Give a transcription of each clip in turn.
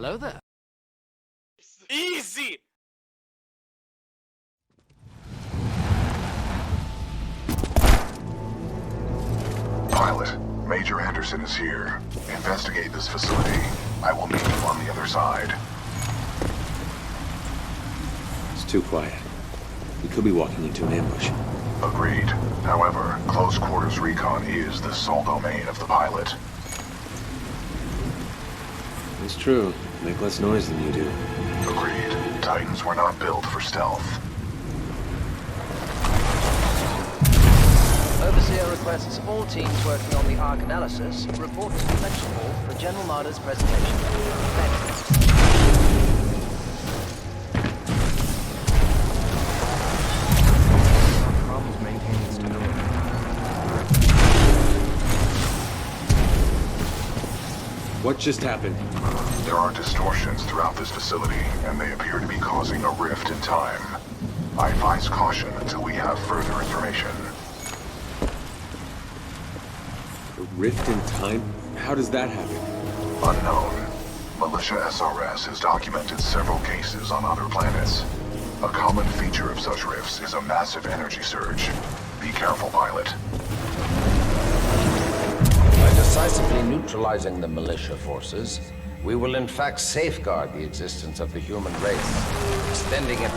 Hello there. Easy! Pilot, Major Anderson is here. Investigate this facility. I will meet you on the other side. It's too quiet. We could be walking into an ambush. Agreed. However, close quarters recon is the sole domain of the pilot. It's true. Make less noise than you do. Agreed. Titans were not built for stealth. Overseer requests all teams working on the Ark analysis report to Titanfall for General Marder's presentation. Thanks. Problems maintaining stability. What just happened? There are distortions throughout this facility, and they appear to be causing a rift in time. I advise caution until we have further information. A rift in time? How does that happen? Unknown. Militia SRS has documented several cases on other planets. A common feature of such rifts is a massive energy surge. Be careful, pilot. By decisively neutralizing the militia forces, we will in fact safeguard the existence of the human race, extending it...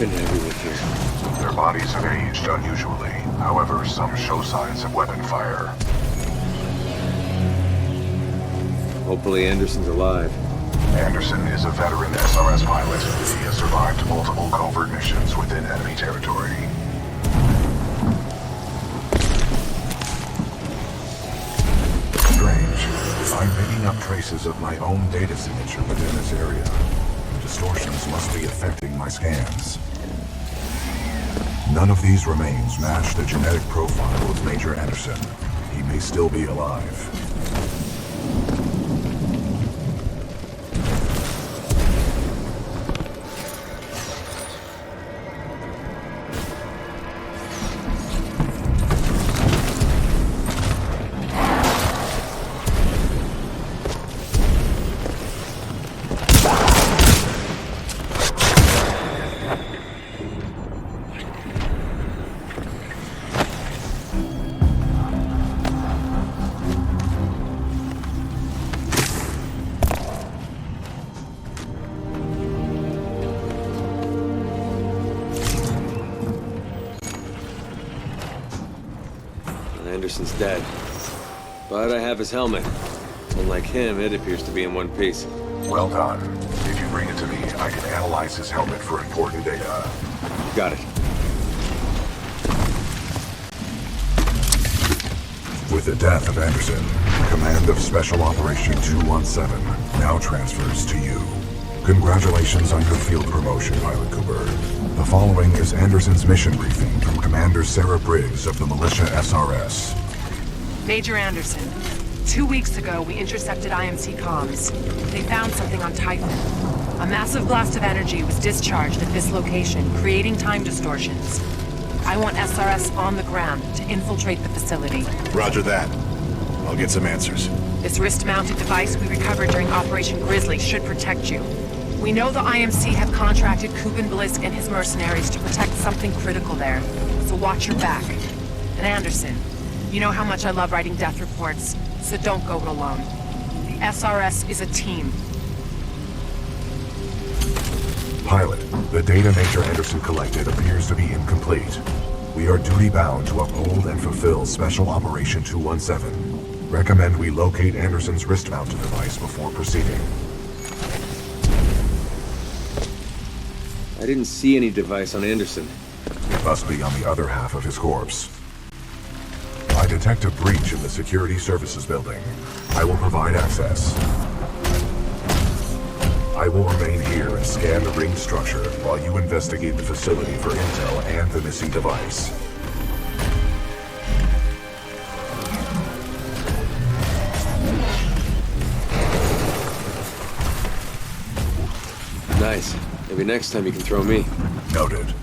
Everywhere here. Their bodies have aged unusually. However, some show signs of weapon fire. Hopefully Anderson's alive. Anderson is a veteran SRS pilot. He has survived multiple covert missions within enemy territory. Strange. I'm picking up traces of my own data signature within this area. Distortions must be affecting my scans. None of these remains match the genetic profile of Major Anderson. He may still be alive. Anderson's dead. But I have his helmet. Unlike him, it appears to be in one piece. Well done. If you bring it to me, I can analyze his helmet for important data. Got it. With the death of Anderson, command of Special Operation 217 now transfers to you. Congratulations on your field promotion, Pilot Cooper. The following is Anderson's mission briefing from Commander Sarah Briggs of the Militia SRS. Major Anderson, 2 weeks ago we intercepted IMC comms. They found something on Titan. A massive blast of energy was discharged at this location, creating time distortions. I want SRS on the ground to infiltrate the facility. Roger that. I'll get some answers. This wrist-mounted device we recovered during Operation Grizzly should protect you. We know the IMC have contracted Kuben Blisk and his mercenaries to protect something critical there, so watch your back. And Anderson, you know how much I love writing death reports, so don't go it alone. The SRS is a team. Pilot, the data Major Anderson collected appears to be incomplete. We are duty-bound to uphold and fulfill Special Operation 217. Recommend we locate Anderson's wrist-mounted device before proceeding. I didn't see any device on Anderson. It must be on the other half of his corpse. I detect a breach in the security services building. I will provide access. I will remain here and scan the ring structure while you investigate the facility for intel and the missing device. Nice. Maybe next time you can throw me. Noted.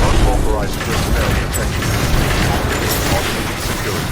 Unauthorized personnel detected. Hostage security.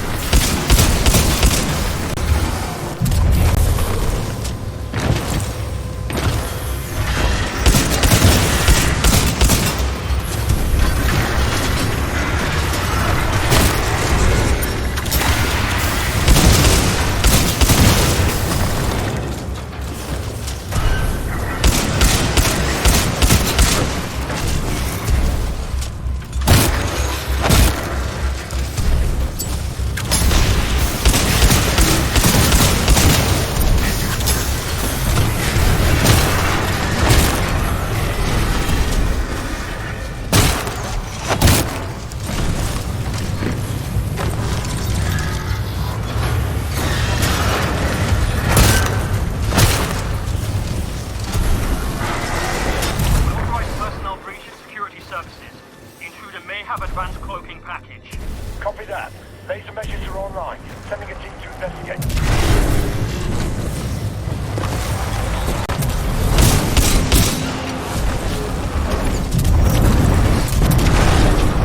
Advanced cloaking package. Copy that. Laser measures are online. Sending a team to investigate.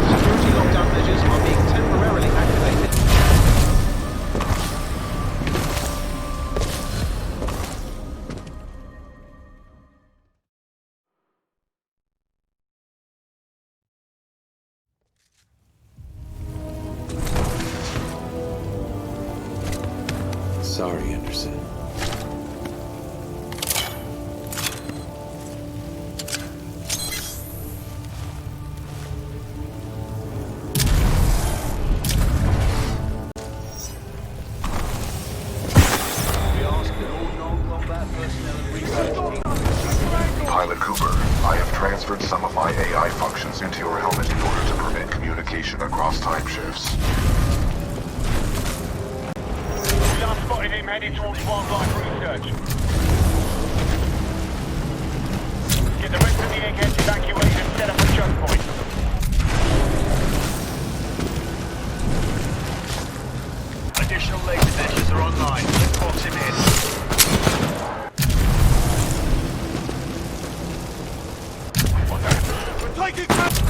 Security lockdown measures are being temporarily activated. Sorry, Anderson. We ask that all non-combat personnel and research teams... Pilot Cooper, I have transferred some of my AI functions into your helmet in order to permit communication across time shifts. We last spotted him heading towards wildlife research. Get the rest of the eggheads evacuated and set up a choke point. Additional laser meshes are online. Let's box him in. We're taking cover!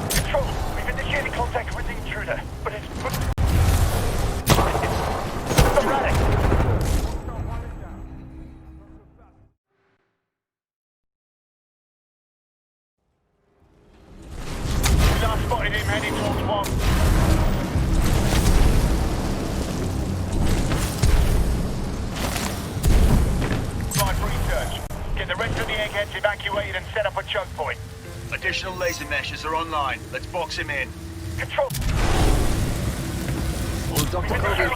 Control, we've initiated contact with the intruder, but it's erratic. We last spotted him heading towards one. Live research. Get the rest of the eggheads evacuated and set up a choke point. Additional laser meshes are online. Let's box him in. Control. All Dr. Kobe...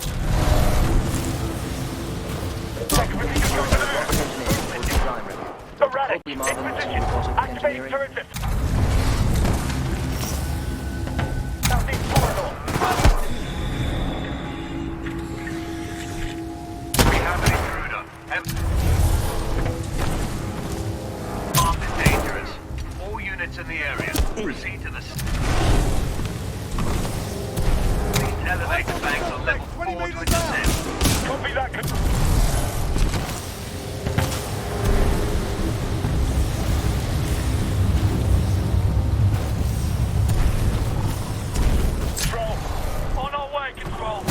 Erratic. In position. Activating turret system. Southeast corridor. We have an intruder. Path is dangerous. All units in the area. Proceed to the... Please elevate the banks on level 4 to a descent. Copy that. Control. On our way, Control.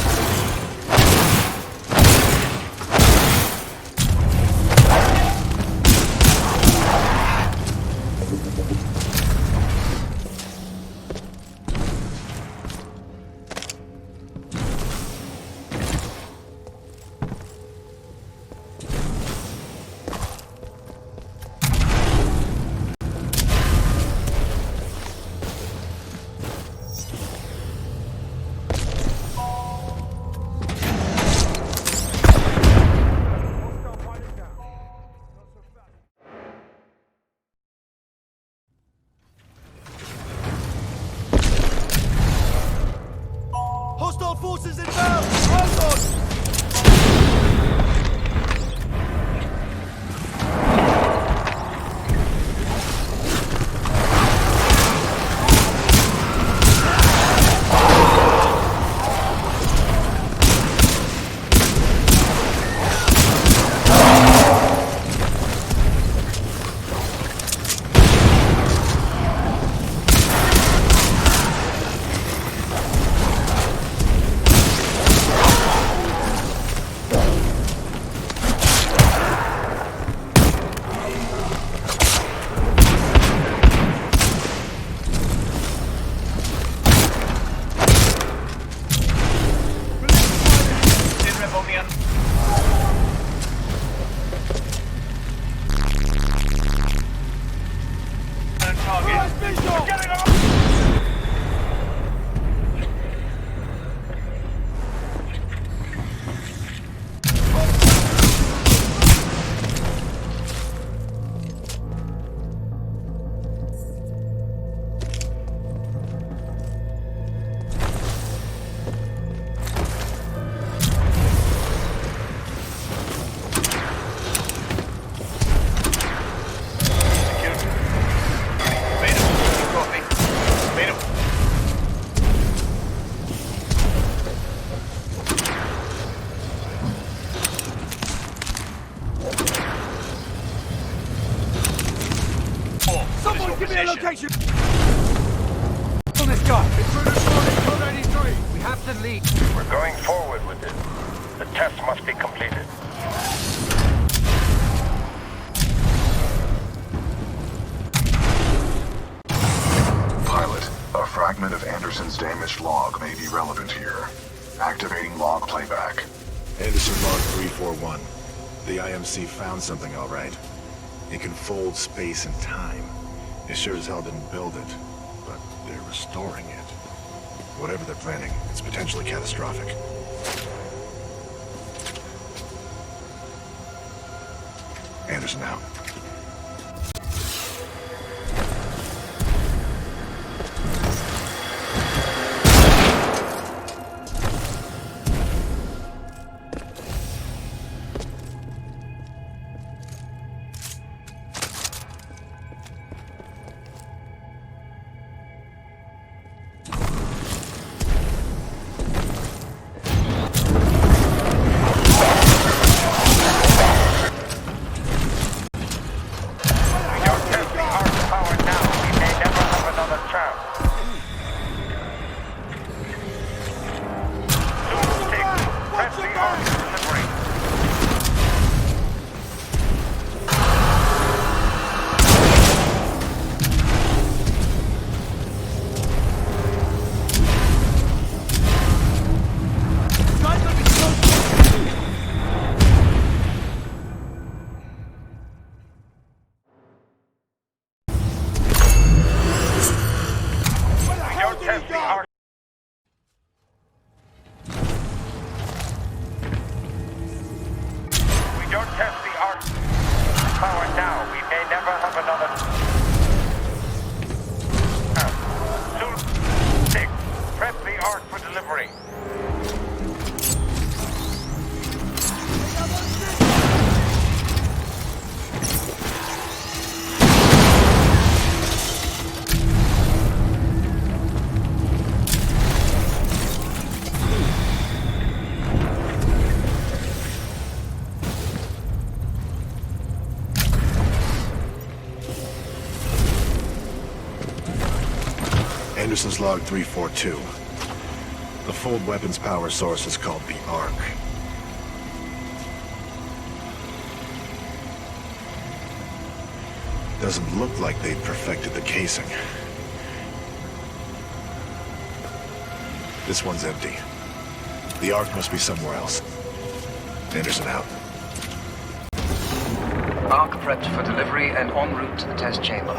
your position. location! On this guy! Intruders spotted, code 83! We have to lead. We're going forward with it. The test must be completed. Pilot, a fragment of Anderson's damaged log may be relevant here. Activating log playback. Anderson log 341. The IMC found something all right. It can fold space and time. It sure as hell didn't build it, but they're restoring it. Whatever they're planning, it's potentially catastrophic. Anderson out. Anderson's log 342. The fold weapons power source is called the Ark. Doesn't look like they've perfected the casing. This one's empty. The Ark must be somewhere else. Anderson out. Ark prepped for delivery and en route to the test chamber.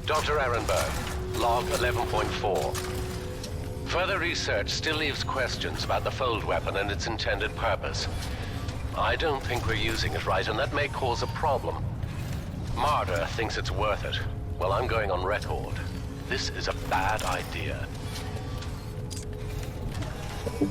Dr. Ehrenberg, log 11.4. Further research still leaves questions about the fold weapon and its intended purpose. I don't think we're using it right, and that may cause a problem. Marder thinks it's worth it. Well, I'm going on record. This is a bad idea. Spin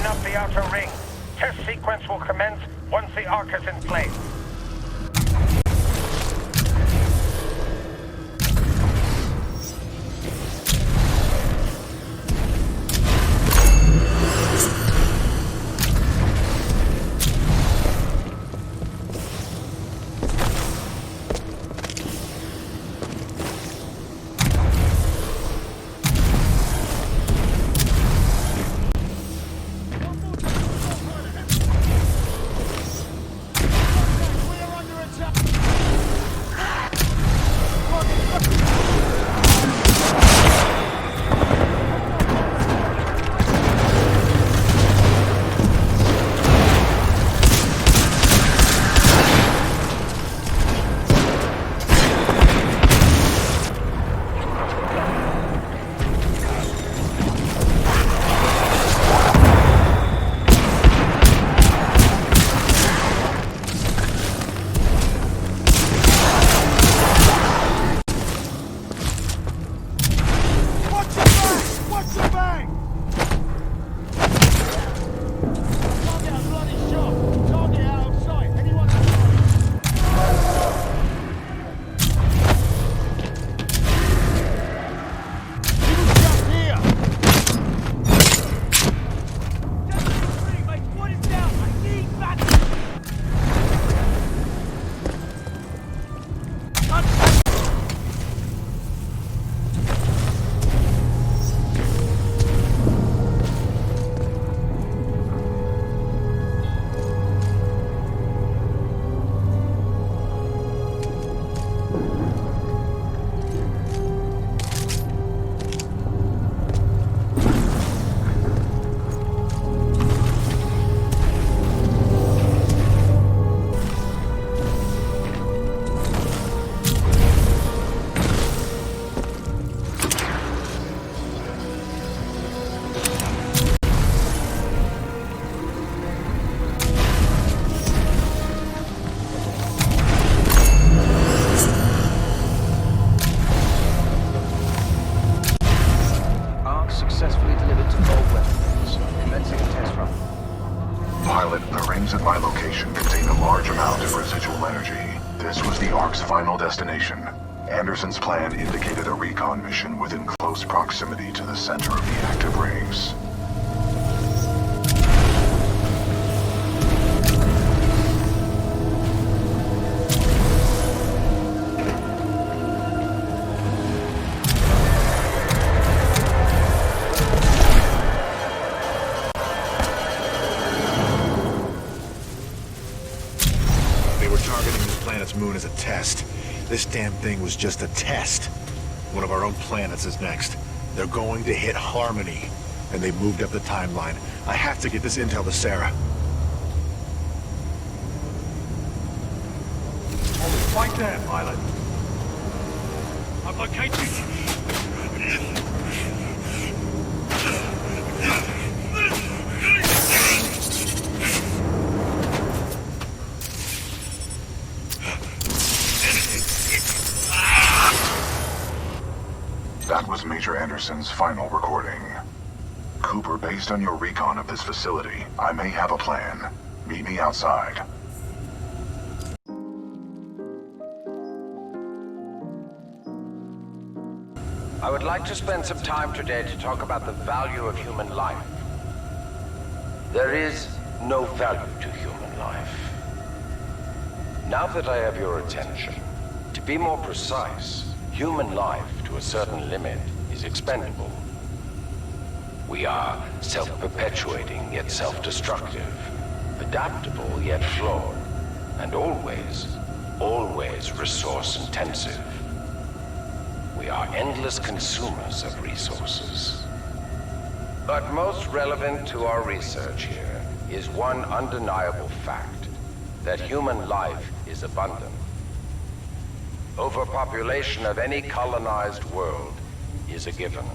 up the outer ring. Test sequence will commence once the arc is in place. Successfully delivered to all weapons. Commencing test run. Pilot, the rings at my location contain a large amount of residual energy. This was the Ark's final destination. Anderson's plan indicated a recon mission within close proximity to the center of the active rings. Moon as a test. This damn thing was just a test. One of our own planets is next. They're going to hit Harmony, and they moved up the timeline. I have to get this intel to Sarah. Right there, pilot. I've located you. That was Major Anderson's final recording. Cooper, based on your recon of this facility, I may have a plan. Meet me outside. I would like to spend some time today to talk about the value of human life. There is no value to human life. Now that I have your attention, to be more precise, human life to a certain limit is expendable. We are self-perpetuating yet self-destructive, adaptable yet flawed, and always resource-intensive. We are endless consumers of resources. But most relevant to our research here is one undeniable fact, that human life is abundant. Overpopulation of any colonized world is a given.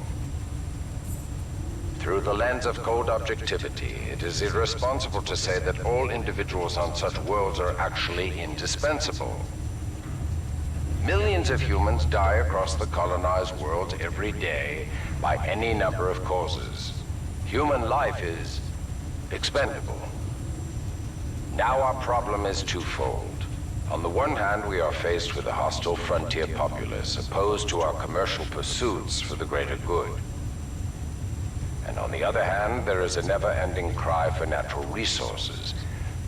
Through the lens of cold objectivity, it is irresponsible to say that all individuals on such worlds are actually indispensable. Millions of humans die across the colonized worlds every day by any number of causes. Human life is expendable. Now our problem is twofold. On the one hand, we are faced with a hostile frontier populace opposed to our commercial pursuits for the greater good. And on the other hand, there is a never-ending cry for natural resources,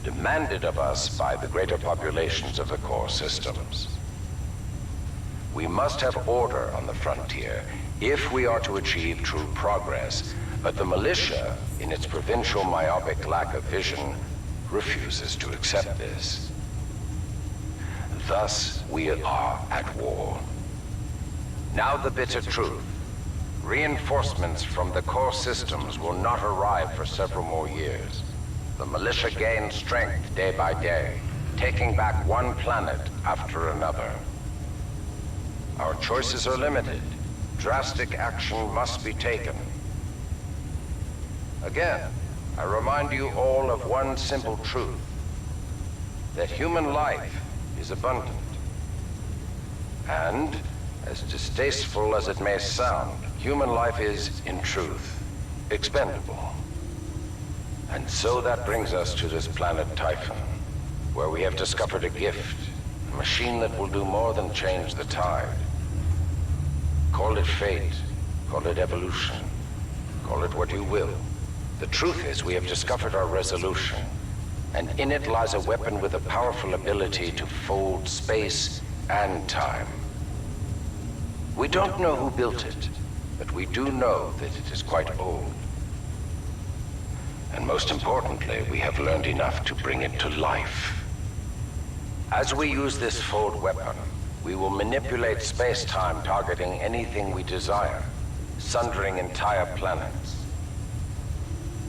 demanded of us by the greater populations of the core systems. We must have order on the frontier if we are to achieve true progress, but the militia, in its provincial myopic lack of vision, refuses to accept this. Thus, we are at war. Now the bitter truth. Reinforcements from the core systems will not arrive for several more years. The militia gains strength day by day, taking back one planet after another. Our choices are limited. Drastic action must be taken. Again, I remind you all of one simple truth. That human life is abundant. And, as distasteful as it may sound, human life is, in truth, expendable. And so that brings us to this planet Typhon, where we have discovered a gift, a machine that will do more than change the tide. Call it fate, call it evolution, call it what you will. The truth is, we have discovered our resolution, and in it lies a weapon with a powerful ability to fold space and time. We don't know who built it, but we do know that it is quite old. And most importantly, we have learned enough to bring it to life. As we use this fold weapon, we will manipulate space-time targeting anything we desire, sundering entire planets.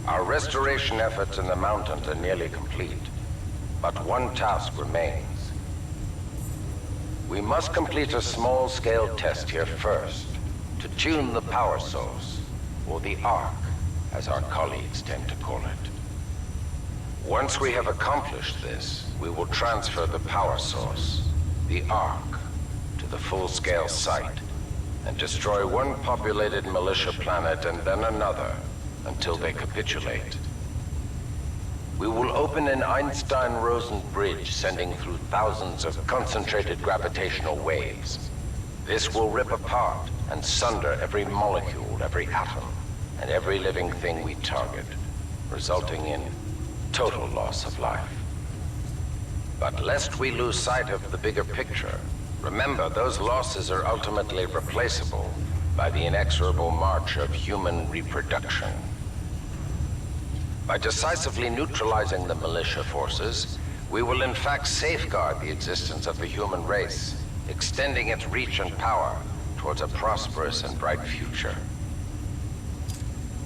Our restoration efforts in the mountains are nearly complete, but one task remains. We must complete a small-scale test here first, to tune the power source, or the arc, as our colleagues tend to call it. Once we have accomplished this, we will transfer the power source, the arc, to the full-scale site, and destroy one populated militia planet and then another, until they capitulate. We will open an Einstein-Rosen bridge sending through thousands of concentrated gravitational waves. This will rip apart and sunder every molecule, every atom, and every living thing we target, resulting in total loss of life. But lest we lose sight of the bigger picture, remember those losses are ultimately replaceable by the inexorable march of human reproduction. By decisively neutralizing the militia forces, we will in fact safeguard the existence of the human race, extending its reach and power towards a prosperous and bright future.